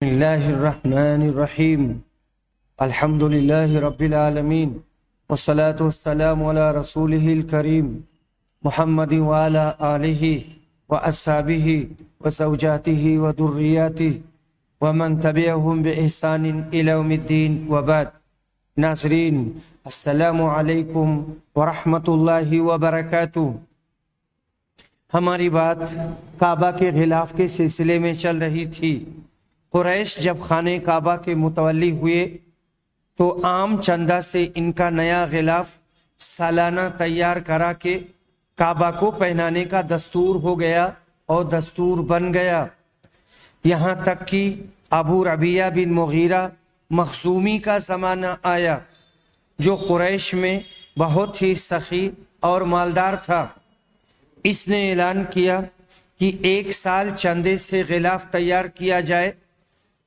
اللہ الرحمن الرحیم الحمد للہ رب العالمین والصلاة والسلام علی رسولہ الکریم محمد وعلی آلہ واصحابہ وزوجاتہ وذریاتہ ومن تبعہم بإحسان الی یوم الدین وبعد۔ ناظرین السلام علیکم ورحمۃ اللہ وبرکاتہ۔ ہماری بات کعبہ کے غلاف کے سلسلے میں چل رہی تھی۔ قریش جب خانہ کعبہ کے متولی ہوئے تو عام چندہ سے ان کا نیا غلاف سالانہ تیار کرا کے کعبہ کو پہنانے کا دستور ہو گیا اور دستور بن گیا، یہاں تک کہ ابو ربیعہ بن مغیرہ مخزومی کا زمانہ آیا جو قریش میں بہت ہی سخی اور مالدار تھا۔ اس نے اعلان کیا کہ 1 سال چندے سے غلاف تیار کیا جائے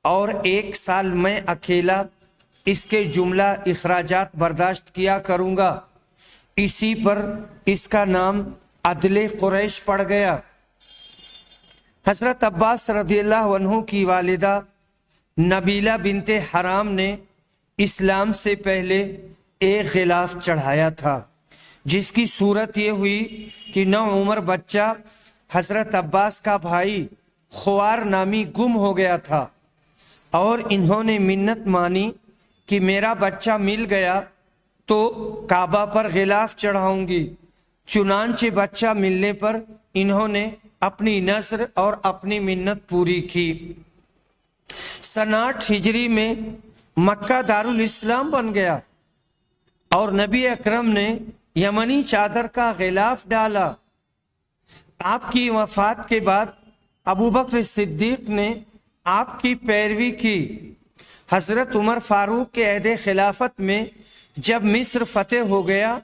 اور 1 سال میں اکیلا اس کے جملہ اخراجات برداشت کیا کروں گا۔ اسی پر اس کا نام عدل قریش پڑ گیا۔ حضرت عباس رضی اللہ عنہ کی والدہ نبیلہ بنت حرام نے اسلام سے پہلے ایک غلاف چڑھایا تھا، جس کی صورت یہ ہوئی کہ نوعمر بچہ حضرت عباس کا بھائی خوار نامی گم ہو گیا تھا اور انہوں نے منت مانی کہ میرا بچہ مل گیا تو کعبہ پر غلاف چڑھاؤں گی۔ چنانچہ بچہ ملنے پر انہوں نے اپنی نذر اور اپنی منت پوری کی۔ 59 ہجری میں مکہ دارالاسلام بن گیا اور نبی اکرم نے یمنی چادر کا غلاف ڈالا۔ آپ کی وفات کے بعد ابوبکر صدیق نے آپ کی پیروی کی۔ حضرت عمر فاروق کے عہد خلافت میں جب مصر فتح ہو گیا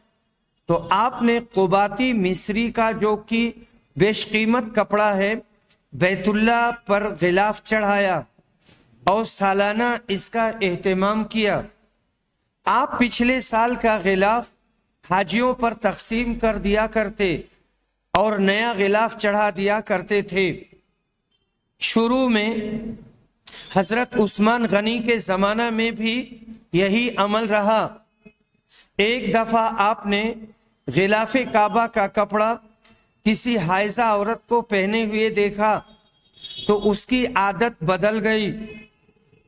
تو آپ نے قباتی مصری کا جو کہ بیش قیمت کپڑا ہے بیت اللہ پر غلاف چڑھایا اور سالانہ اس کا اہتمام کیا۔ آپ پچھلے سال کا غلاف حاجیوں پر تقسیم کر دیا کرتے اور نیا غلاف چڑھا دیا کرتے تھے۔ شروع میں حضرت عثمان غنی کے زمانہ میں بھی یہی عمل رہا۔ ایک دفعہ آپ نے غلاف کعبہ کا کپڑا کسی حائضہ عورت کو پہنے ہوئے دیکھا تو اس کی عادت بدل گئی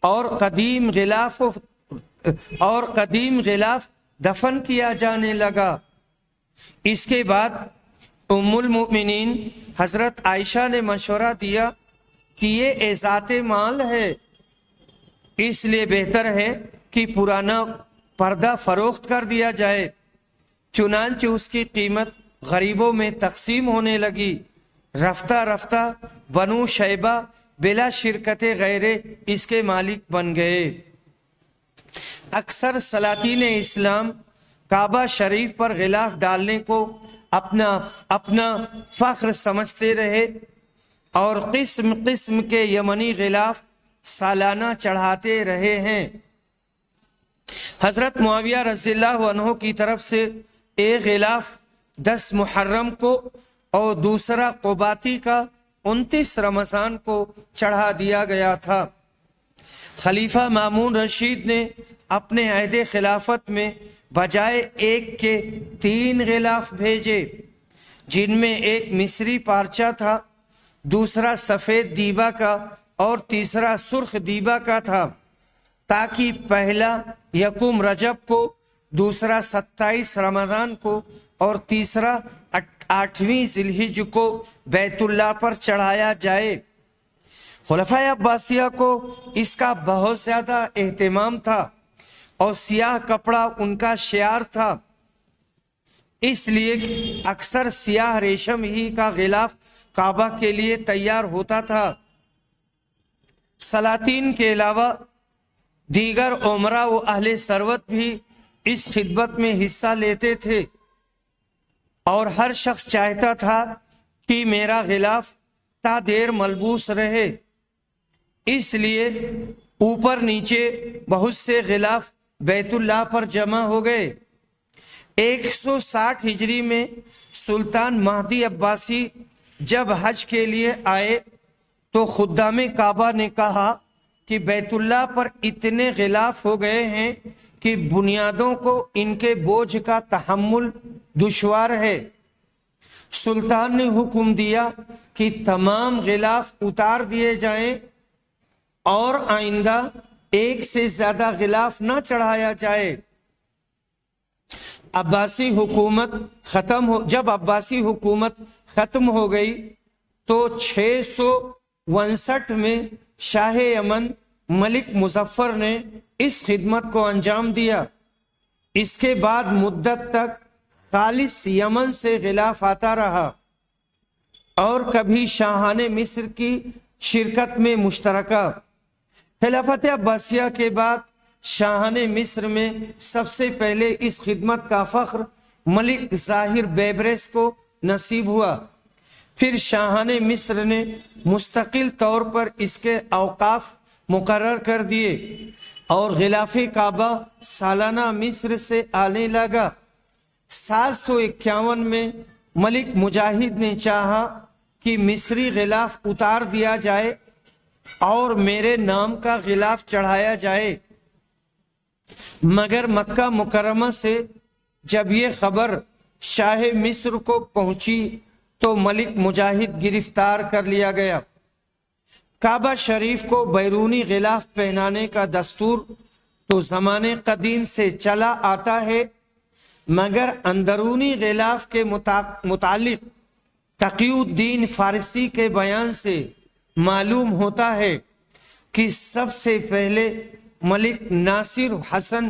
اور قدیم غلاف دفن کیا جانے لگا۔ اس کے بعد ام المؤمنین حضرت عائشہ نے مشورہ دیا کہ یہ اعزاز مال ہے، اس لیے بہتر ہے کہ پرانا پردہ فروخت کر دیا جائے۔ چنانچہ اس کی قیمت غریبوں میں تقسیم ہونے لگی۔ رفتہ رفتہ بنو شیبہ بلا شرکت غیرے اس کے مالک بن گئے۔ اکثر سلاطین اسلام کعبہ شریف پر غلاف ڈالنے کو اپنا فخر سمجھتے رہے اور قسم قسم کے یمنی غلاف سالانہ چڑھاتے رہے ہیں۔ حضرت معاویہ رضی اللہ عنہ کی طرف سے ایک غلاف 10 محرم کو اور دوسرا قباتی کا 29 رمضان کو چڑھا دیا گیا تھا۔ خلیفہ مامون رشید نے اپنے عہد خلافت میں بجائے 1 کے 3 غلاف بھیجے، جن میں ایک مصری پارچہ تھا، دوسرا سفید دیبا کا اور تیسرا سرخ دیبا کا تھا، تاکہ پہلا 1 رجب کو، دوسرا 27 رمضان کو اور تیسرا 8ویں ذی الحجہ کو بیت اللہ پر چڑھایا جائے۔ خلفائے عباسیہ کو اس کا بہت زیادہ اہتمام تھا اور سیاہ کپڑا ان کا شعار تھا، اس لیے اکثر سیاہ ریشم ہی کا غلاف کعبہ کے لیے تیار ہوتا تھا۔ سلاطین کے علاوہ دیگر امراء و اہل ثروت بھی اس خدمت میں حصہ لیتے تھے اور ہر شخص چاہتا تھا کہ میرا غلاف تا دیر ملبوس رہے، اس لیے اوپر نیچے بہت سے غلاف بیت اللہ پر جمع ہو گئے۔ 160 ہجری میں سلطان مہدی عباسی جب حج کے لیے آئے تو خدام کعبہ نے کہا کہ بیت اللہ پر اتنے غلاف ہو گئے ہیں کہ بنیادوں کو ان کے بوجھ کا تحمل دشوار ہے۔ سلطان نے حکم دیا کہ تمام غلاف اتار دیے جائیں اور آئندہ ایک سے زیادہ غلاف نہ چڑھایا جائے۔ جب عباسی حکومت ختم ہو گئی تو 659 میں شاہ یمن ملک مظفر نے اس خدمت کو انجام دیا۔ اس کے بعد مدت تک خالص یمن سے غلاف آتا رہا اور کبھی شاہان مصر کی شرکت میں مشترکہ۔ خلافت عباسیہ کے بعد شاہان مصر میں سب سے پہلے اس خدمت کا فخر ملک ظاہر بیبرس کو نصیب ہوا۔ پھر شاہان مصر نے مستقل طور پر اس کے اوقاف مقرر کر دیے اور غلاف کعبہ سالانہ مصر سے آنے لگا۔ 751 میں ملک مجاہد نے چاہا کہ مصری غلاف اتار دیا جائے اور میرے نام کا غلاف چڑھایا جائے، مگر مکہ مکرمہ سے جب یہ خبر شاہ مصر کو پہنچی تو ملک مجاہد گرفتار کر لیا گیا۔ کعبہ شریف کو بیرونی غلاف پہنانے کا دستور تو زمانے قدیم سے چلا آتا ہے، مگر اندرونی غلاف کے متعلق تقی الدین فارسی کے بیان سے معلوم ہوتا ہے کہ سب سے پہلے ملک ناصر حسن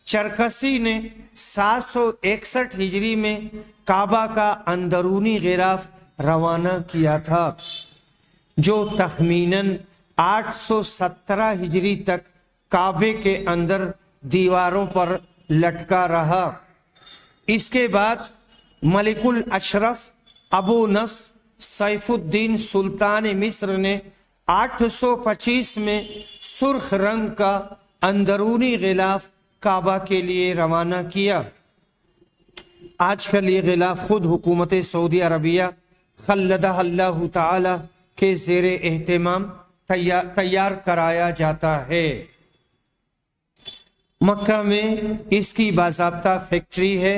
چرکسی نے 761 ہجری میں کعبہ کا اندرونی غلاف روانہ کیا تھا، جو تخمیناً 817 ہجری تک کعبے کے اندر دیواروں پر لٹکا رہا۔ اس کے بعد ملک الاشرف ابو نصر سیف الدین سلطان مصر نے 825 میں سرخ رنگ کا اندرونی غلاف کعبہ کے لیے روانہ کیا۔ آج کل یہ غلاف خود حکومت سعودی عربیہ خلدہ اللہ تعالی کے زیر اہتمام تیار کرایا جاتا ہے۔ مکہ میں اس کی باضابطہ فیکٹری ہے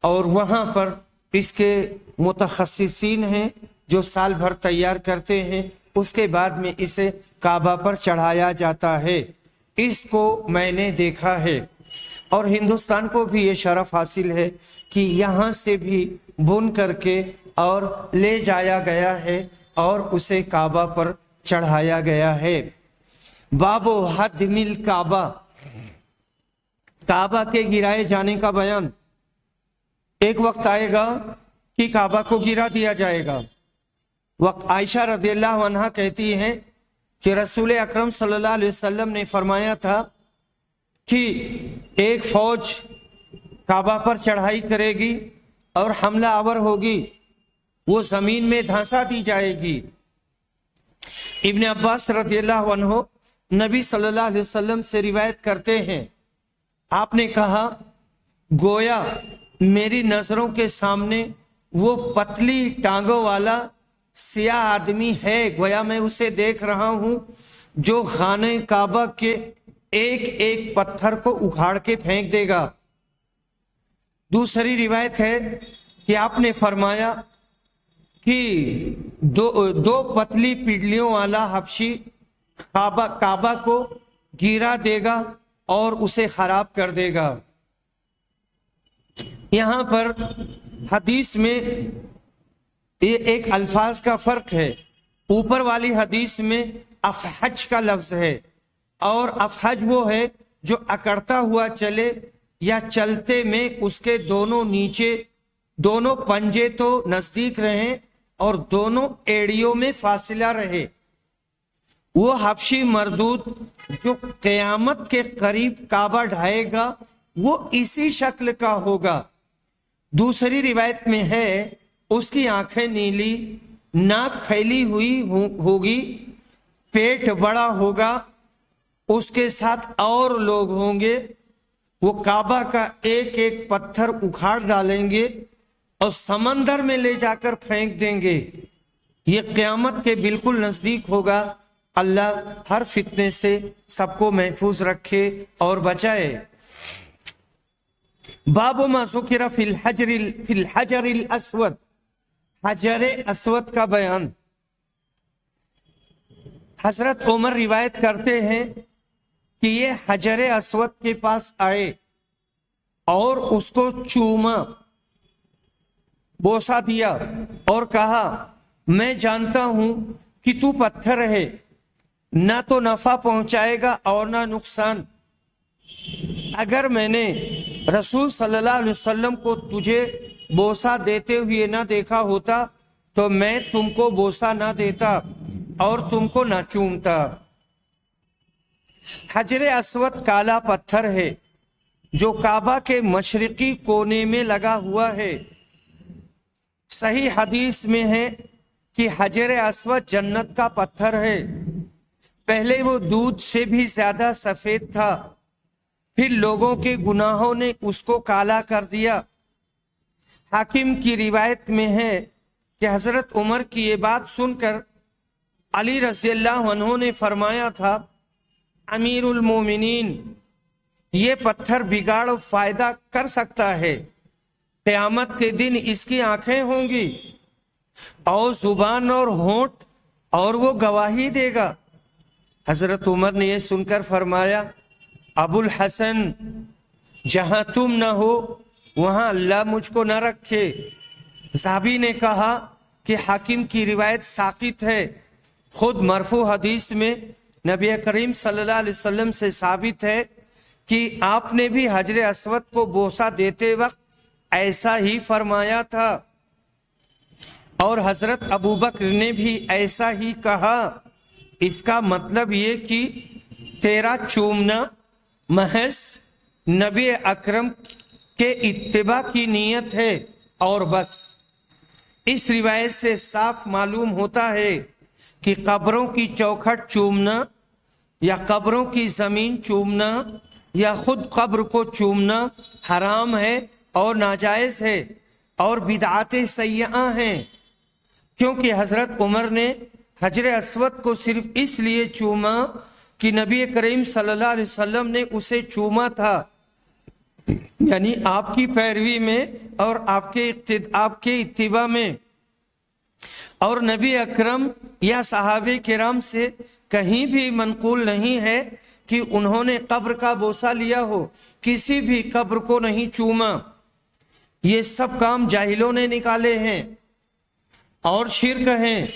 اور وہاں پر اس کے متخصصین ہیں جو سال بھر تیار کرتے ہیں، اس کے بعد میں اسے کعبہ پر چڑھایا جاتا ہے۔ اس کو میں نے دیکھا ہے اور ہندوستان کو بھی یہ شرف حاصل ہے کہ یہاں سے بھی بن کر کے اور لے جایا گیا ہے اور اسے کعبہ پر چڑھایا گیا ہے۔ باب و ہدم الکعبہ، کعبہ کے گرائے جانے کا بیان۔ ایک وقت آئے گا کہ کعبہ کو گرا دیا جائے گا۔ وقت عائشہ رضی اللہ عنہا کہتی ہیں کہ رسول اکرم صلی اللہ علیہ وسلم نے فرمایا تھا کہ ایک فوج کعبہ پر چڑھائی کرے گی اور حملہ آور ہوگی، وہ زمین میں دھانسا دی جائے گی۔ ابن عباس رضی اللہ عنہ نبی صلی اللہ علیہ وسلم سے روایت کرتے ہیں، آپ نے کہا گویا میری نظروں کے سامنے وہ پتلی ٹانگوں والا سیاہ آدمی ہے، گویا میں اسے دیکھ رہا ہوں جو خانہ کعبہ کے ایک ایک پتھر کو اکھاڑ کے پھینک دے گا۔ دوسری روایت ہے کہ آپ نے فرمایا کہ دو پتلی پڈلیوں والا حبشی کعبہ کو گرا دے گا اور اسے خراب کر دے گا۔ یہاں پر حدیث میں یہ ایک الفاظ کا فرق ہے۔ اوپر والی حدیث میں افحج کا لفظ ہے اور افحج وہ ہے جو اکڑتا ہوا چلے یا چلتے میں اس کے دونوں پنجے تو نزدیک رہیں اور دونوں ایڑیوں میں فاصلہ رہے۔ وہ حبشی مردود جو قیامت کے قریب کعبہ ڈھائے گا وہ اسی شکل کا ہوگا۔ دوسری روایت میں ہے اس کی آنکھیں نیلی، ناک پھیلی ہوئی ہوگی، پیٹ بڑا ہوگا، اس کے ساتھ اور لوگ ہوں گے، وہ کعبہ کا ایک ایک پتھر اکھاڑ ڈالیں گے اور سمندر میں لے جا کر پھینک دیں گے۔ یہ قیامت کے بالکل نزدیک ہوگا اللہ ہر فتنے سے سب کو محفوظ رکھے اور بچائے۔ باب ما ذکر فی الحجر الاسود، حجر اسود کا بیان۔ حضرت عمر روایت کرتے ہیں کہ یہ حجر اسود کے پاس آئے اور اس کو چوما، بوسہ دیا اور کہا میں جانتا ہوں کہ تو پتھر ہے، نہ تو نفع پہنچائے گا اور نہ نقصان۔ اگر میں نے رسول صلی اللہ علیہ وسلم کو تجھے بوسہ دیتے ہوئے نہ دیکھا ہوتا تو میں تم کو بوسہ نہ دیتا اور تم کو نہ چومتا۔ حجر اسود کالا پتھر ہے جو کعبہ کے مشرقی کونے میں لگا ہوا ہے۔ صحیح حدیث میں ہے کہ حجر اسود جنت کا پتھر ہے۔ پہلے وہ دودھ سے بھی زیادہ سفید تھا، پھر لوگوں کے گناہوں نے اس کو کالا کر دیا۔ حاکم کی روایت میں ہے کہ حضرت عمر کی یہ بات سن کر علی رضی اللہ عنہ نے فرمایا تھا، امیر المومنین، یہ پتھر بگاڑ و فائدہ کر سکتا ہے، قیامت کے دن اس کی آنکھیں ہوں گی اور زبان اور ہونٹ اور وہ گواہی دے گا۔ حضرت عمر نے یہ سن کر فرمایا، ابو الحسن، جہاں تم نہ ہو وہاں اللہ مجھ کو نہ رکھے۔ صحابی نے کہا کہ حاکم کی روایت ساقط ہے، خود مرفوع حدیث میں نبی کریم صلی اللہ علیہ وسلم سے ثابت ہے کہ آپ نے بھی حجر اسود کو بوسہ دیتے وقت ایسا ہی فرمایا تھا، اور حضرت ابو بکر نے بھی ایسا ہی کہا۔ اس کا مطلب یہ کہ تیرا چومنا محض نبی اکرم کے اتباع کی نیت ہے اور بس۔ اس روایت سے صاف معلوم ہوتا ہے کہ قبروں کی چوکھٹ چومنا یا قبروں کی زمین چومنا یا خود قبر کو چومنا حرام ہے اور ناجائز ہے اور بدعات سیئہ ہیں، کیونکہ حضرت عمر نے حجر اسود کو صرف اس لیے چوما کہ نبی کریم صلی اللہ علیہ وسلم نے اسے چوما تھا، یعنی آپ کی پیروی میں اور آپ کے اتباع میں، اور نبی اکرم یا صحابہ کرام سے کہیں بھی منقول نہیں ہے کہ انہوں نے قبر کا بوسہ لیا ہو، کسی بھی قبر کو نہیں چوما۔ یہ سب کام جاہلوں نے نکالے ہیں اور شرک ہیں،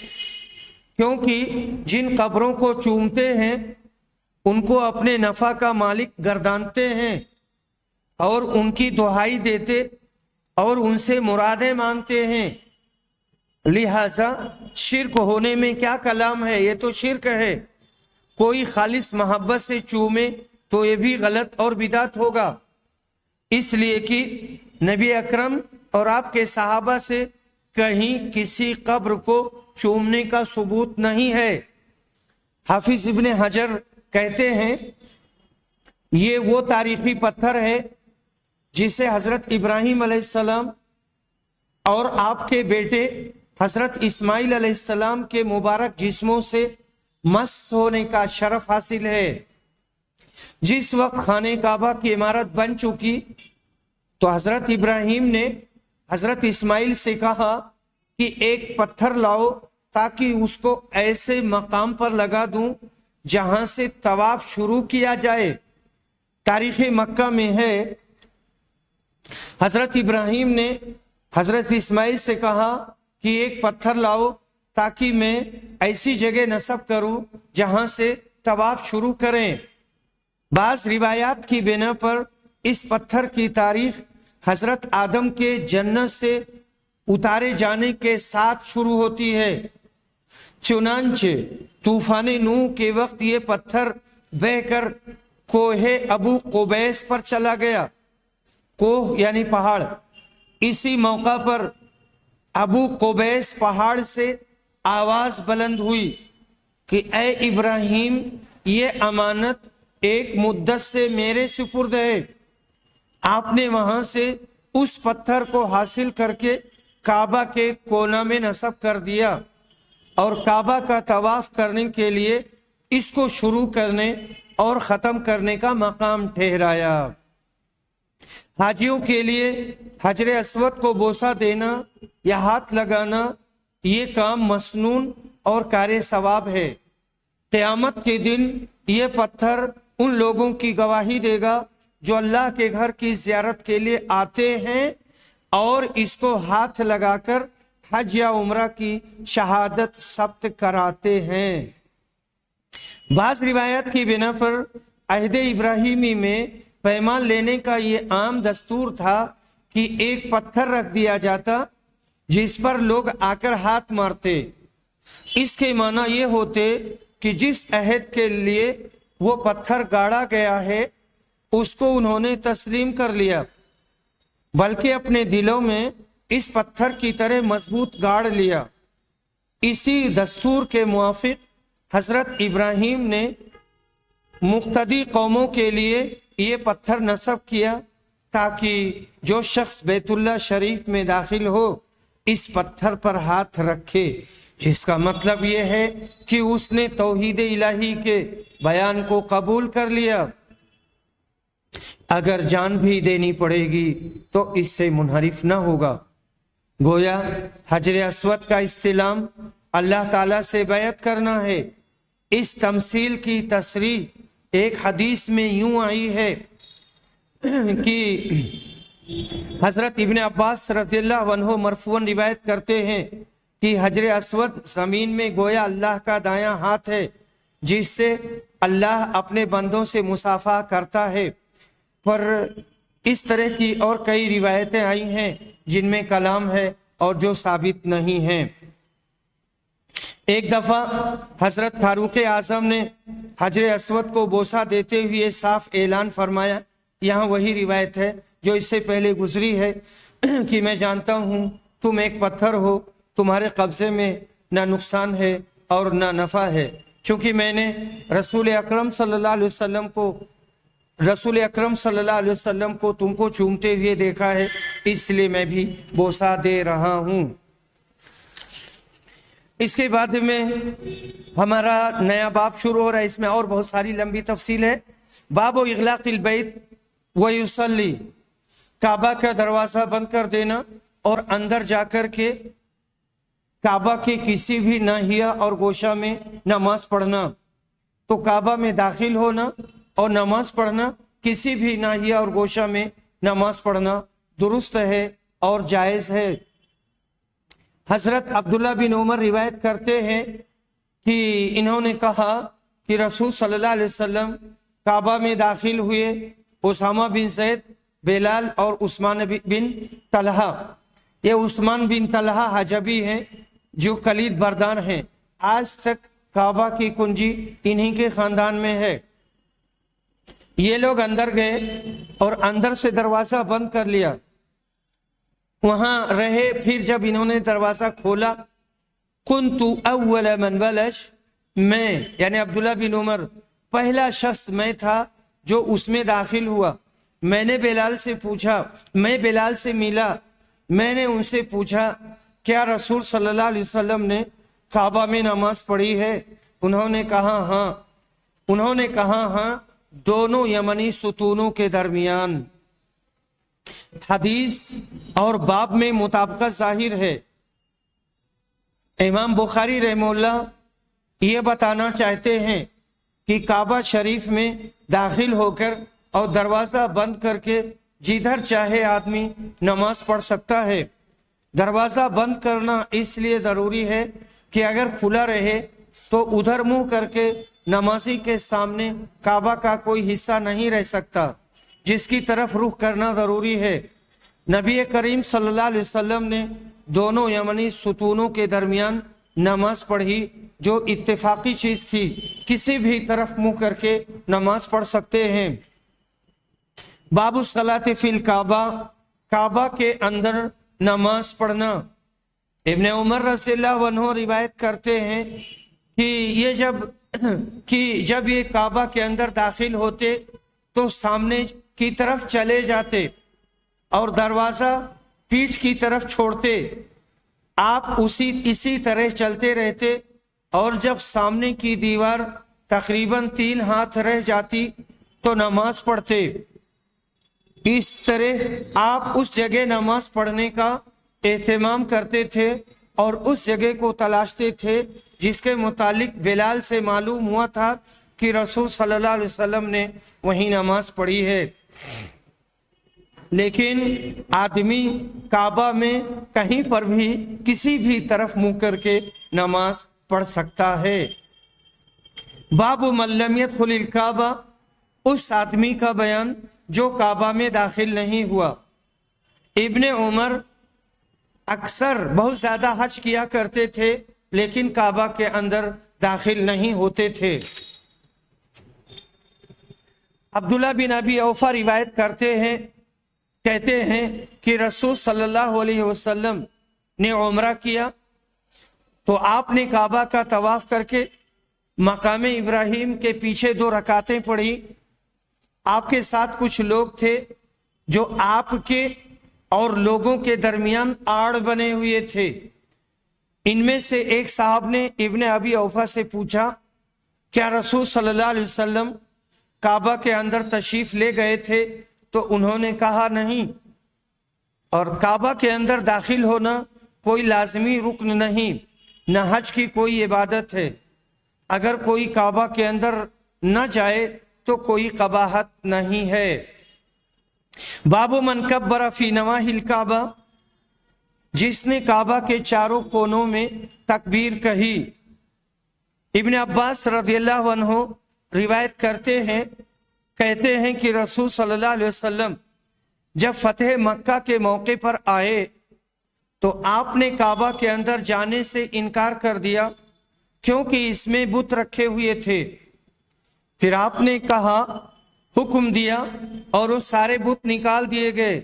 کیونکہ جن قبروں کو چومتے ہیں ان کو اپنے نفع کا مالک گردانتے ہیں اور ان کی دہائی دیتے اور ان سے مرادیں مانگتے ہیں۔ لہذا شرک ہونے میں کیا کلام ہے، یہ تو شرک ہے۔ کوئی خالص محبت سے چومے تو یہ بھی غلط اور بدعت ہوگا، اس لیے کہ نبی اکرم اور آپ کے صحابہ سے کہیں کسی قبر کو چومنے کا ثبوت نہیں ہے۔ حافظ ابن حجر کہتے ہیں یہ وہ تاریخی پتھر ہے جسے حضرت ابراہیم علیہ السلام اور آپ کے بیٹے حضرت اسماعیل علیہ السلام کے مبارک جسموں سے مس ہونے کا شرف حاصل ہے۔ جس وقت خانہ کعبہ کی عمارت بن چکی تو حضرت ابراہیم نے حضرت اسماعیل سے کہا کہ ایک پتھر لاؤ تاکہ اس کو ایسے مقام پر لگا دوں جہاں سے طواف شروع کیا جائے۔ تاریخ مکہ میں ہے حضرت ابراہیم نے حضرت اسماعیل سے کہا کہ ایک پتھر لاؤ تاکہ میں ایسی جگہ نصب کروں جہاں سے طواف شروع کریں۔ بعض روایات کی بنا پر اس پتھر کی تاریخ حضرت آدم کے جنت سے اتارے جانے کے ساتھ شروع ہوتی ہے۔ چنانچہ طوفان نوح کے وقت یہ پتھر بہہ کر کوہ ابو قبیس پر چلا گیا۔ کوہ یعنی پہاڑ۔ اسی موقع پر ابو قبیس پہاڑ سے آواز بلند ہوئی کہ اے ابراہیم، یہ امانت ایک مدت سے میرے سپرد ہے۔ آپ نے وہاں سے اس پتھر کو حاصل کر کے کعبہ کے کونا میں نصب کر دیا اور کعبہ کا طواف کرنے کے لیے اس کو شروع کرنے اور ختم کرنے کا مقام ٹھہرایا۔ حاجیوں کے لیے حجر اسود کو بوسہ دینا یا ہاتھ لگانا یہ کام مسنون اور کار ثواب ہے۔ قیامت کے دن یہ پتھر ان لوگوں کی گواہی دے گا جو اللہ کے گھر کی زیارت کے لیے آتے ہیں اور اس کو ہاتھ لگا کر حج یا عمرہ کی شہادت ثبت کراتے ہیں۔ بعض روایت کی بنا پر عہد ابراہیمی میں پیمان لینے کا یہ عام دستور تھا کہ ایک پتھر رکھ دیا جاتا جس پر لوگ آ کر ہاتھ مارتے۔ اس کے معنی یہ ہوتے کہ جس عہد کے لیے وہ پتھر گاڑا گیا ہے اس کو انہوں نے تسلیم کر لیا، بلکہ اپنے دلوں میں اس پتھر کی طرح مضبوط گاڑ لیا۔ اسی دستور کے موافق حضرت ابراہیم نے مقتدی قوموں کے لیے یہ پتھر نصب کیا تاکہ جو شخص بیت اللہ شریف میں داخل ہو اس پتھر پر ہاتھ رکھے، جس کا مطلب یہ ہے کہ اس نے توحید الہی کے بیان کو قبول کر لیا۔ اگر جان بھی دینی پڑے گی تو اس سے منحرف نہ ہوگا۔ گویا حجر اسود کا استلام اللہ تعالیٰ سے بیعت کرنا ہے۔ اس تمثیل کی تصریح ایک حدیث میں یوں آئی ہے کہ حضرت ابن عباس رضی اللہ عنہ مرفوعاً روایت کرتے ہیں کہ حجر اسود زمین میں گویا اللہ کا دایاں ہاتھ ہے جس سے اللہ اپنے بندوں سے مصافحہ کرتا ہے۔ پر اس طرح کی اور کئی روایتیں آئی ہیں جن میں کلام ہے اور جو ثابت نہیں ہیں۔ ایک دفعہ حضرت فاروق اعظم نے حجر اسود کو بوسہ دیتے ہوئے صاف اعلان فرمایا، یہاں وہی روایت ہے جو اس سے پہلے گزری ہے کہ میں جانتا ہوں تم ایک پتھر ہو، تمہارے قبضے میں نہ نقصان ہے اور نہ نفع ہے۔ چونکہ میں نے رسول اکرم صلی اللہ علیہ وسلم کو تم کو چومتے ہوئے دیکھا ہے، اس لیے میں بھی بوسہ دے رہا ہوں۔ اس کے بعد میں ہمارا نیا باب شروع ہو رہا ہے، اس میں اور بہت ساری لمبی تفصیل ہے۔ باب اغلاق البیت ویصلی، کعبہ کا دروازہ بند کر دینا اور اندر جا کر کے کعبہ کے کسی بھی ناحیہ اور گوشہ میں نماز پڑھنا۔ تو کعبہ میں داخل ہونا اور نماز پڑھنا، کسی بھی ناحیہ اور گوشہ میں نماز پڑھنا درست ہے اور جائز ہے۔ حضرت عبداللہ بن عمر روایت کرتے ہیں کہ انہوں نے کہا کہ رسول صلی اللہ علیہ وسلم کعبہ میں داخل ہوئے، اسامہ بن زید، بلال اور عثمان بن طلحہ۔ یہ عثمان بن طلحہ حجبی ہیں جو کلید بردار ہیں، آج تک کعبہ کی کنجی انہی کے خاندان میں ہے۔ یہ لوگ اندر گئے اور اندر سے دروازہ بند کر لیا، وہاں رہے۔ پھر جب انہوں نے دروازہ کھولا، کنت اول من ولج، میں یعنی عبداللہ بن عمر پہلا شخص میں تھا جو اس میں داخل ہوا۔ میں نے بلال سے پوچھا، میں بلال سے ملا، میں نے ان سے پوچھا کیا رسول صلی اللہ علیہ وسلم نے کعبہ میں نماز پڑھی ہے؟ انہوں نے کہا ہاں، دونوں یمنی ستونوں کے درمیان۔ حدیث اور باب میں مطابقت ظاہر ہے۔ امام بخاری رحمہ اللہ یہ بتانا چاہتے ہیں کہ کعبہ شریف میں داخل ہو کر اور دروازہ بند کر کے جدھر چاہے آدمی نماز پڑھ سکتا ہے۔ دروازہ بند کرنا اس لیے ضروری ہے کہ اگر کھلا رہے تو ادھر منہ کر کے نمازی کے سامنے کعبہ کا کوئی حصہ نہیں رہ سکتا، جس کی طرف رخ کرنا ضروری ہے۔ نبی کریم صلی اللہ علیہ وسلم نے دونوں یمنی ستونوں کے درمیان نماز پڑھی جو اتفاقی چیز تھی، کسی بھی طرف منہ کر کے نماز پڑھ سکتے ہیں۔ باب الصلاۃ فی الکعبہ، کعبہ کے اندر نماز پڑھنا۔ ابن عمر رضی اللہ عنہ روایت کرتے ہیں کہ جب یہ کعبہ کے اندر داخل ہوتے تو سامنے کی طرف چلے جاتے اور دروازہ پیٹھ کی طرف چھوڑتے، آپ اسی طرح چلتے رہتے، اور جب سامنے کی دیوار تقریباً 3 ہاتھ رہ جاتی تو نماز پڑھتے۔ اس طرح آپ اس جگہ نماز پڑھنے کا اہتمام کرتے تھے اور اس جگہ کو تلاشتے تھے جس کے متعلق بلال سے معلوم ہوا تھا کہ رسول صلی اللہ علیہ وسلم نے وہیں نماز پڑھی ہے۔ لیکن آدمی کعبہ میں کہیں پر بھی کسی بھی طرف منہ کر کے نماز پڑھ سکتا ہے۔ باب من لم يدخل الکعبہ، اس آدمی کا بیان جو کعبہ میں داخل نہیں ہوا۔ ابن عمر اکثر بہت زیادہ حج کیا کرتے تھے لیکن کعبہ کے اندر داخل نہیں ہوتے تھے۔ عبداللہ بن ابی اوفا روایت کرتے ہیں، کہتے ہیں کہ رسول صلی اللہ علیہ وسلم نے عمرہ کیا تو آپ نے کعبہ کا طواف کر کے مقام ابراہیم کے پیچھے 2 رکعتیں پڑھی۔ آپ کے ساتھ کچھ لوگ تھے جو آپ کے اور لوگوں کے درمیان آڑ بنے ہوئے تھے۔ ان میں سے ایک صاحب نے ابن ابی اوفا سے پوچھا، کیا رسول صلی اللہ علیہ وسلم کعبہ کے اندر تشریف لے گئے تھے؟ تو انہوں نے کہا نہیں، اور کعبہ کے اندر داخل ہونا کوئی لازمی رکن نہیں، نہ حج کی کوئی عبادت ہے۔ اگر کوئی کعبہ کے اندر نہ جائے تو کوئی قباحت نہیں ہے۔ باب من کبر فی نواحی الکعبہ، جس نے کعبہ کے چاروں کونوں میں تکبیر کہی۔ ابن عباس رضی اللہ عنہ روایت کرتے ہیں، کہتے ہیں کہ رسول صلی اللہ علیہ وسلم جب فتح مکہ کے موقع پر آئے تو آپ نے کعبہ کے اندر جانے سے انکار کر دیا کیونکہ اس میں بت رکھے ہوئے تھے۔ پھر آپ نے کہا، حکم دیا اور وہ سارے بت نکال دیے گئے۔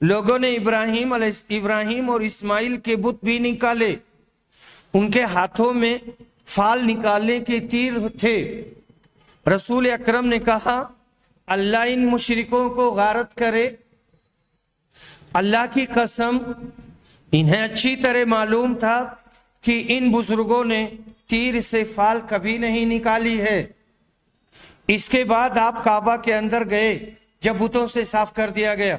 لوگوں نے ابراہیم اور اسماعیل کے بت بھی نکالے، ان کے ہاتھوں میں فال نکالنے کے تیر تھے۔ رسول اکرم نے کہا، اللہ ان مشرکوں کو غارت کرے، اللہ کی قسم انہیں اچھی طرح معلوم تھا کہ ان بزرگوں نے تیر سے فال کبھی نہیں نکالی ہے۔ اس کے بعد آپ کعبہ کے اندر گئے جب بتوں سے صاف کر دیا گیا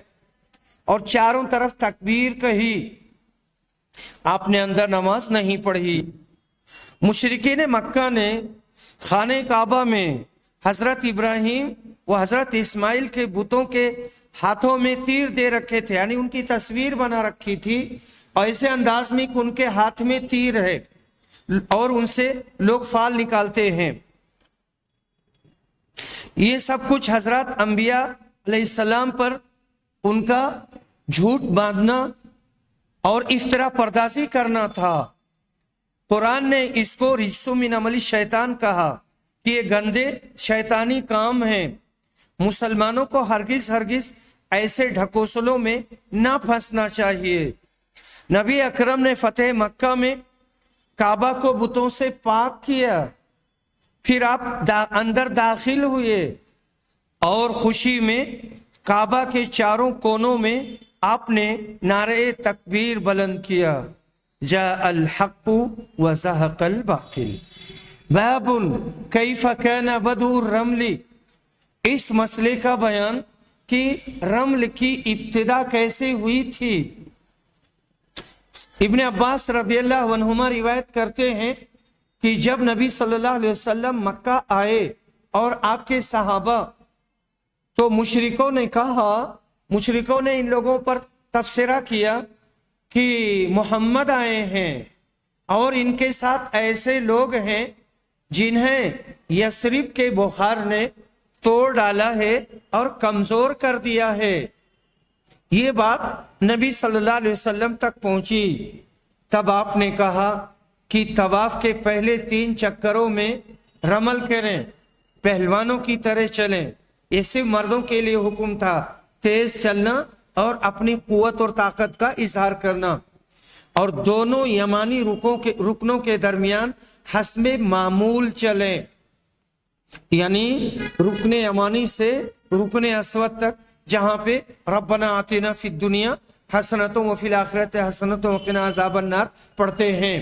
اور چاروں طرف تکبیر کہی، آپ نے اندر نماز نہیں پڑھی۔ مشرکین مکہ نے خانہ کعبہ میں حضرت ابراہیم و حضرت اسماعیل کے بتوں کے ہاتھوں میں تیر دے رکھے تھے، یعنی ان کی تصویر بنا رکھی تھی ایسے انداز میں کہ ان کے ہاتھ میں تیر ہے اور ان سے لوگ فال نکالتے ہیں۔ یہ سب کچھ حضرت انبیاء علیہ السلام پر ان کا جھوٹ باندھنا اور افترا پردازی کرنا تھا۔ قرآن نے اس کو رجس من عمل شیطان کہا کہ یہ گندے شیطانی کام ہیں۔ مسلمانوں کو ہرگز ایسے ڈھکوسلوں میں نہ پھنسنا چاہیے۔ نبی اکرم نے فتح مکہ میں کعبہ کو بتوں سے پاک کیا، پھر آپ اندر داخل ہوئے اور خوشی میں کعبہ کے چاروں کونوں میں آپ نے نعرہ تکبیر بلند کیا، جاء الحق وزهق الباطل۔ باب کیف کان بدء الرمل، اس مسئلے کا بیان کہ رمل کی ابتدا کیسے ہوئی تھی۔ ابن عباس رضی اللہ عنہما روایت کرتے ہیں کہ جب نبی صلی اللہ علیہ وسلم مکہ آئے اور آپ کے صحابہ، تو مشرکوں نے ان لوگوں پر تبصرہ کیا کہ محمد آئے ہیں اور ان کے ساتھ ایسے لوگ ہیں جنہیں یثرب کے بخار نے توڑ ڈالا ہے اور کمزور کر دیا ہے۔ یہ بات نبی صلی اللہ علیہ وسلم تک پہنچی، تب آپ نے کہا کہ طواف کے پہلے 3 چکروں میں رمل کریں، پہلوانوں کی طرح چلیں۔ یہ صرف مردوں کے لیے حکم تھا، تیز چلنا اور اپنی قوت اور طاقت کا اظہار کرنا، اور دونوں یمانی رکنوں کے درمیان حسب معمول چلیں، یعنی رکن یمانی سے رکن اسود تک، جہاں پہ ربنا آتنا فی الدنیا حسنۃ وفی الآخرۃ حسنۃ وقنا عذاب النار پڑھتے ہیں۔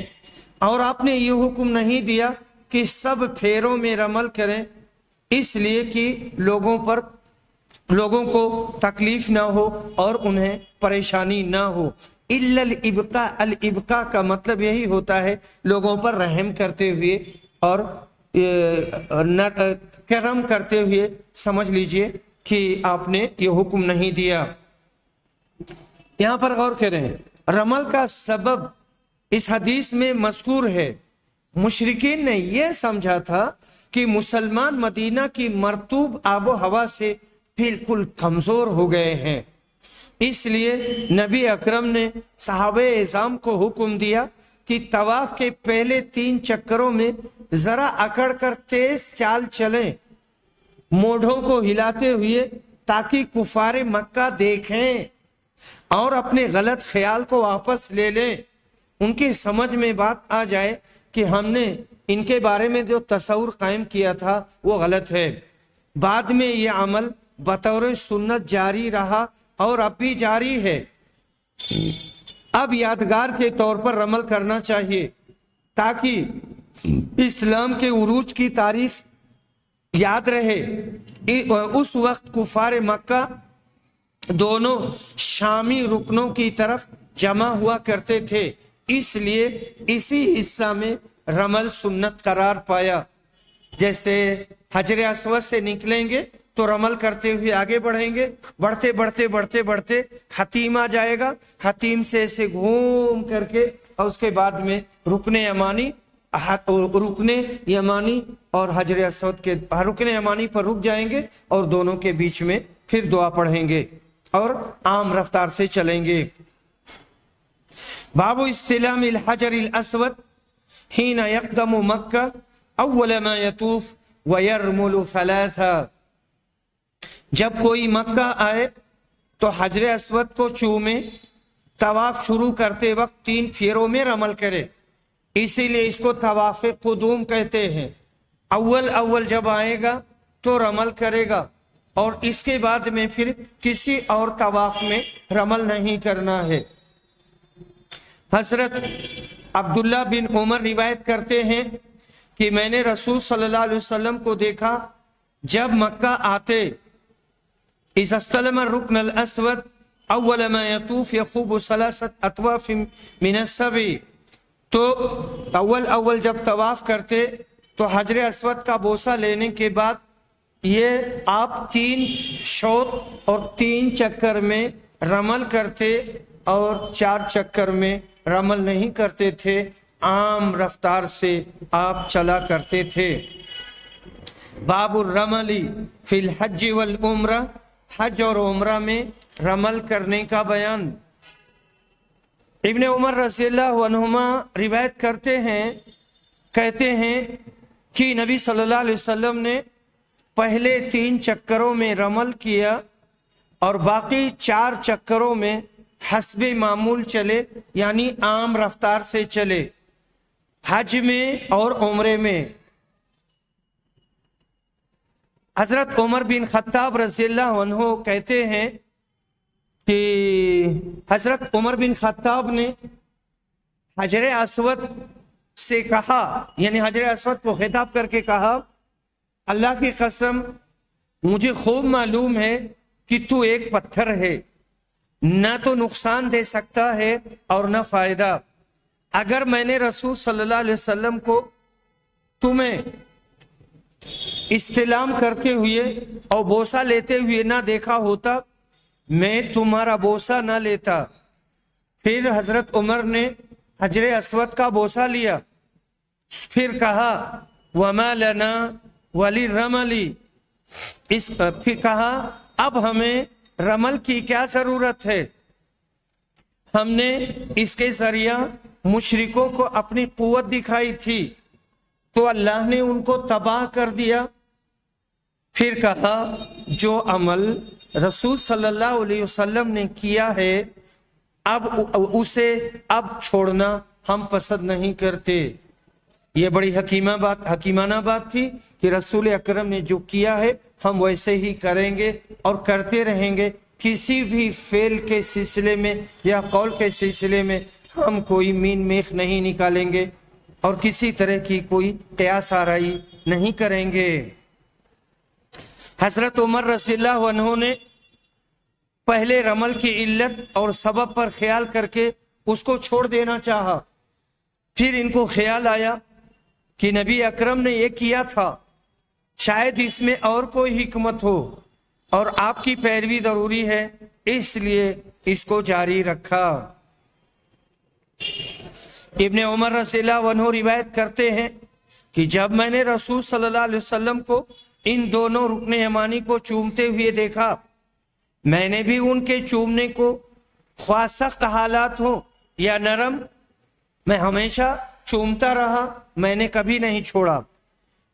اور آپ نے یہ حکم نہیں دیا کہ سب پھیروں میں رمل کریں، اس لیے کہ لوگوں کو تکلیف نہ ہو اور انہیں پریشانی نہ ہو۔ الا الابقاء، الابقاء کا مطلب یہی ہوتا ہے لوگوں پر رحم کرتے ہوئے اور کرم کرتے ہوئے، سمجھ لیجئے کہ آپ نے یہ حکم نہیں دیا۔ یہاں پر غور کریں، رمل کا سبب اس حدیث میں مذکور ہے۔ مشرکین نے یہ سمجھا تھا کہ مسلمان مدینہ کی مرطوب آب و ہوا سے بالکل کمزور ہو گئے ہیں، اس لیے نبی اکرم نے صحابہ اعظام کو حکم دیا کہ طواف کے پہلے 3 چکروں میں ذرا اکڑ کر تیز چال چلیں، مونڈھوں کو ہلاتے ہوئے، تاکہ کفار مکہ دیکھیں اور اپنے غلط خیال کو واپس لے لیں، ان کی سمجھ میں بات آ جائے کہ ہم نے ان کے بارے میں جو تصور قائم کیا تھا وہ غلط ہے۔ بعد میں یہ عمل بطور سنت جاری رہا اور اب بھی جاری ہے۔ اب یادگار کے طور پر رمل کرنا چاہیے تاکہ اسلام کے عروج کی تاریخ یاد رہے۔ اس وقت کفار مکہ دونوں شامی رکنوں کی طرف جمع ہوا کرتے تھے، اس لیے اسی حصہ میں رمل سنت قرار پایا۔ جیسے حجر اسود سے نکلیں گے تو رمل کرتے ہوئے آگے بڑھیں گے، بڑھتے بڑھتے بڑھتے بڑھتے حتیم آ جائے گا، حتیم سے ایسے گھوم کر کے اور اس کے بعد میں رکن یمانی اور حجر اسود کے رکن یمانی پر رک جائیں گے اور دونوں کے بیچ میں پھر دعا پڑھیں گے اور عام رفتار سے چلیں گے۔ باب استلام الحجر الاسود حين يقدم مکہ اول ما يطوف ويرمل ثلاثا۔ جب کوئی مکہ آئے تو حجر اسود کو چومے، طواف شروع کرتے وقت 3 پھیروں میں رمل کرے، اسی لیے اس کو طواف قدوم کہتے ہیں۔ اول جب آئے گا تو رمل کرے گا اور اس کے بعد میں پھر کسی اور طواف میں رمل نہیں کرنا ہے۔ حضرت عبداللہ بن عمر روایت کرتے ہیں کہ میں نے رسول صلی اللہ علیہ وسلم کو دیکھا جب مکہ آتے، اذا استلم الرکن الاسود اول ما یطوف یخوب 3 اطواف من السبع، تو اول جب طواف کرتے تو حجر اسود کا بوسہ لینے کے بعد یہ آپ 3 شوط اور 3 چکر میں رمل کرتے اور 4 چکر میں رمل نہیں کرتے تھے، عام رفتار سے آپ چلا کرتے تھے۔ باب الرمل فی الحج والعمرہ، حج اور عمرہ میں رمل کرنے کا بیان۔ ابن عمر رضی اللہ عنہما روایت کرتے ہیں، کہتے ہیں کہ نبی صلی اللہ علیہ وسلم نے پہلے 3 چکروں میں رمل کیا اور باقی 4 چکروں میں حسب معمول چلے، یعنی عام رفتار سے چلے، حج میں اور عمرے میں۔ حضرت عمر بن خطاب رضی اللہ عنہ کہتے ہیں کہ حضرت عمر بن خطاب نے حجر اسود سے کہا، یعنی حجر اسود کو خطاب کر کے کہا، اللہ کی قسم مجھے خوب معلوم ہے کہ تو ایک پتھر ہے، نہ تو نقصان دے سکتا ہے اور نہ فائدہ۔ اگر میں نے رسول صلی اللہ علیہ وسلم کو تمہیں استلام کرتے ہوئے اور بوسہ لیتے ہوئے نہ دیکھا ہوتا، میں تمہارا بوسہ نہ لیتا۔ پھر حضرت عمر نے حجر اسود کا بوسہ لیا، پھر کہا وما لنا وللرمل، پھر کہا اب ہمیں رمل کی کیا ضرورت ہے، ہم نے اس کے ذریعہ مشرکوں کو اپنی قوت دکھائی تھی تو اللہ نے ان کو تباہ کر دیا۔ پھر کہا جو عمل رسول صلی اللہ علیہ وسلم نے کیا ہے اسے اب چھوڑنا ہم پسند نہیں کرتے۔ یہ بڑی حکیمانہ بات تھی کہ رسول اکرم نے جو کیا ہے ہم ویسے ہی کریں گے اور کرتے رہیں گے، کسی بھی فعل کے سلسلے میں یا قول کے سلسلے میں ہم کوئی مین میخ نہیں نکالیں گے۔ اور کسی طرح کی کوئی قیاس آرائی نہیں کریں گے۔ حضرت عمر رضی اللہ عنہ نے پہلے رمل کی علت اور سبب پر خیال کر کے اس کو چھوڑ دینا چاہا، پھر ان کو خیال آیا کہ نبی اکرم نے یہ کیا تھا، شاید اس میں اور کوئی حکمت ہو اور آپ کی پیروی ضروری ہے، اس لیے اس کو جاری رکھا۔ ابن عمر رضی اللہ عنہ روایت کرتے ہیں کہ جب میں نے رسول صلی اللہ علیہ وسلم کو ان دونوں رکن یمانی کو چومتے ہوئے دیکھا، میں نے بھی ان کے چومنے کو خواہ سخت حالات ہوں یا نرم، میں ہمیشہ چومتا رہا، میں نے کبھی نہیں چھوڑا۔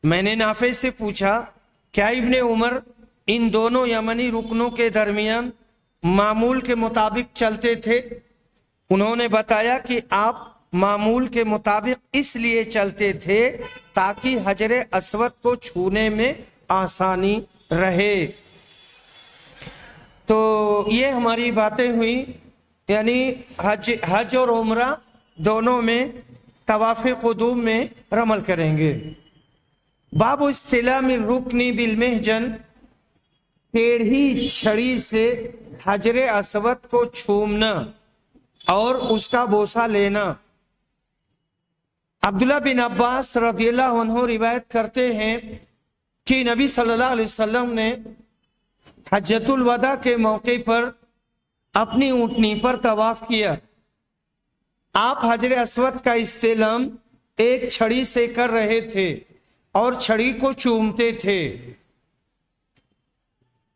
میں نے نافع سے پوچھا، کیا ابن عمر ان دونوں یمنی رکنوں کے درمیان معمول کے مطابق چلتے تھے؟ انہوں نے بتایا کہ آپ معمول کے مطابق اس لیے چلتے تھے تاکہ حجر اسود کو چھونے میں آسانی رہے۔ تو یہ ہماری باتیں ہوئی، یعنی حج اور عمرہ دونوں میں طواف قدوم میں رمل کریں گے۔ باب استلام الرکن بالمحجن، ٹیڑھی چھڑی سے حجر اسود کو چھومنا اور اس کا بوسہ لینا۔ عبداللہ بن عباس رضی اللہ عنہ روایت کرتے ہیں کہ نبی صلی اللہ علیہ وسلم نے حجۃ الوداع کے موقع پر اپنی اونٹنی پر طواف کیا۔ آپ حجر اسود کا استلام ایک چھڑی سے کر رہے تھے اور چھڑی کو چومتے تھے۔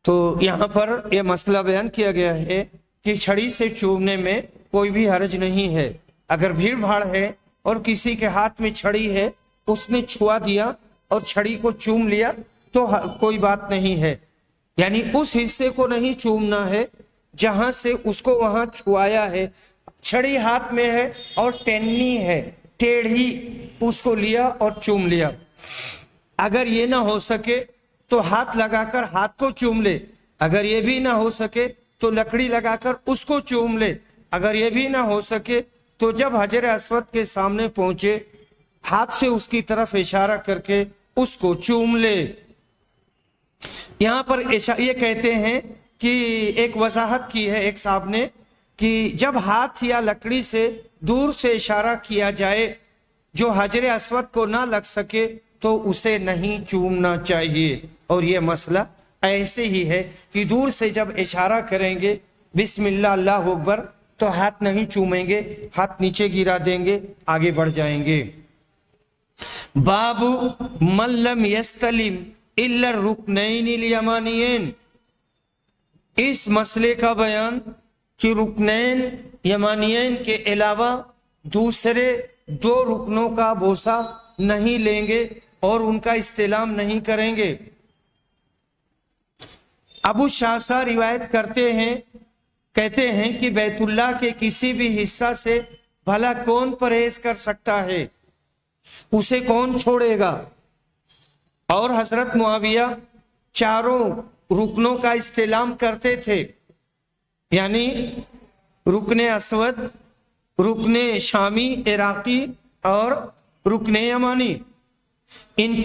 تو یہاں پر یہ مسئلہ بیان کیا گیا ہے کہ چھڑی سے چومنے میں کوئی بھی حرج نہیں ہے۔ اگر بھیڑ بھاڑ ہے اور کسی کے ہاتھ میں چھڑی ہے، اس نے چھوا دیا اور چھڑی کو چوم لیا تو کوئی بات نہیں ہے، یعنی اس حصے کو نہیں چومنا ہے جہاں سے اس کو وہاں چھوایا ہے۔ چھڑی ہاتھ میں ہے اور ٹینی ہے، ٹیڑھی، اس کو لیا اور چوم لیا۔ اگر یہ نہ ہو سکے تو ہاتھ لگا کر ہاتھ کو چوم لے، اگر یہ بھی نہ ہو سکے تو لکڑی لگا کر اس کو چوم لے، اگر یہ بھی نہ ہو سکے تو جب حجر اسود کے سامنے پہنچے ہاتھ سے اس کی طرف اشارہ کر کے اس کو چوم لے۔ یہاں پر یہ کہتے ہیں کہ ایک وضاحت کی ہے ایک صاحب نے کہ جب ہاتھ یا لکڑی سے دور سے اشارہ کیا جائے جو حجر اسود کو نہ لگ سکے تو اسے نہیں چومنا چاہیے، اور یہ مسئلہ ایسے ہی ہے کہ دور سے جب اشارہ کریں گے بسم اللہ اللہ اکبر تو ہاتھ نہیں چومیں گے، ہاتھ نیچے گرا دیں گے، آگے بڑھ جائیں گے۔ باب من لم یستلم الا الرکنین الیمانیین، اس مسئلے کا بیان کہ رکنین یمانیین کے علاوہ دوسرے دو رکنوں کا بوسہ نہیں لیں گے اور ان کا استلام نہیں کریں گے۔ ابو شاسا روایت کہتے ہیں کہ بیت اللہ کے کسی بھی حصہ سے بھلا کون پرہیز کر سکتا ہے، اسے کون چھوڑے گا؟ اور حضرت معاویہ چاروں رکنوں کا استلام کرتے تھے، یعنی رکن اسود، رکن شامی عراقی اور رکن یمانی۔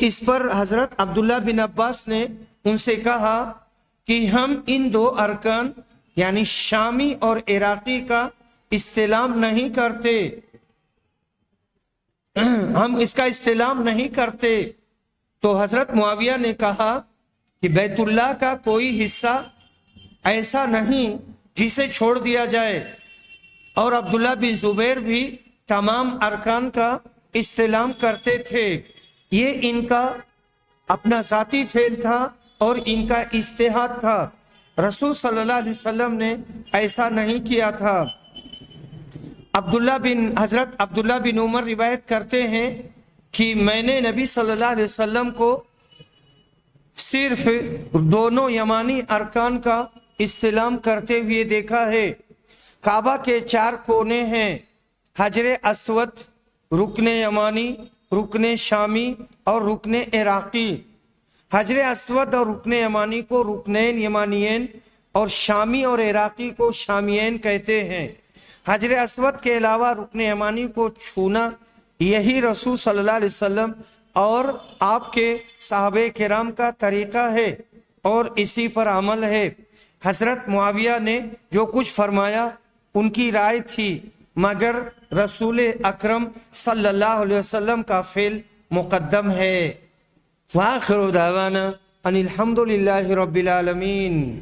اس پر حضرت عبداللہ بن عباس نے ان سے کہا کہ ہم ان دو ارکان یعنی شامی اور عراقی کا استلام نہیں کرتے، ہم اس کا استلام نہیں کرتے۔ تو حضرت معاویہ نے کہا کہ بیت اللہ کا کوئی حصہ ایسا نہیں جسے چھوڑ دیا جائے، اور عبداللہ بن زبیر بھی تمام ارکان کا استلام کرتے تھے۔ یہ ان کا اپنا ذاتی فعل تھا اور ان کا اجتہاد تھا، رسول صلی اللہ علیہ وسلم نے ایسا نہیں کیا تھا۔ حضرت عبداللہ بن عمر روایت کرتے ہیں کہ میں نے نبی صلی اللہ علیہ وسلم کو صرف دونوں یمانی ارکان کا استلام کرتے ہوئے دیکھا ہے۔ کعبہ کے 4 کونے ہیں، حجر اسود، رکن یمانی، رکن شامی اور رکن عراقی۔ حجر اسود اور رکن یمانی کو رکنین یمانیین اور شامی اور عراقی کو شامیین کہتے ہیں۔ حجر اسود کے علاوہ رکن یمانی کو چھونا یہی رسول صلی اللہ علیہ وسلم اور آپ کے صحابہ کرام کا طریقہ ہے اور اسی پر عمل ہے۔ حضرت معاویہ نے جو کچھ فرمایا ان کی رائے تھی، مگر رسول اکرم صلی اللہ علیہ وسلم کا فعل مقدم ہے۔ وآخر دعوانا ان الحمد للہ رب العالمین۔